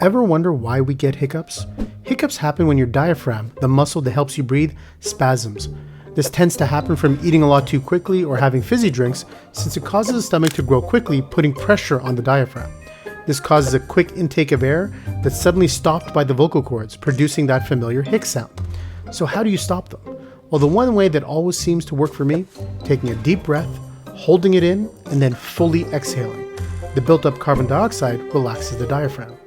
Ever wonder why we get hiccups? Hiccups happen when your diaphragm, the muscle that helps you breathe, spasms. This tends to happen from eating a lot too quickly or having fizzy drinks, since it causes the stomach to grow quickly, putting pressure on the diaphragm. This causes a quick intake of air that's suddenly stopped by the vocal cords, producing that familiar hic sound. So how do you stop them? Well, the one way that always seems to work for me, taking a deep breath, holding it in, and then fully exhaling. The built-up carbon dioxide relaxes the diaphragm.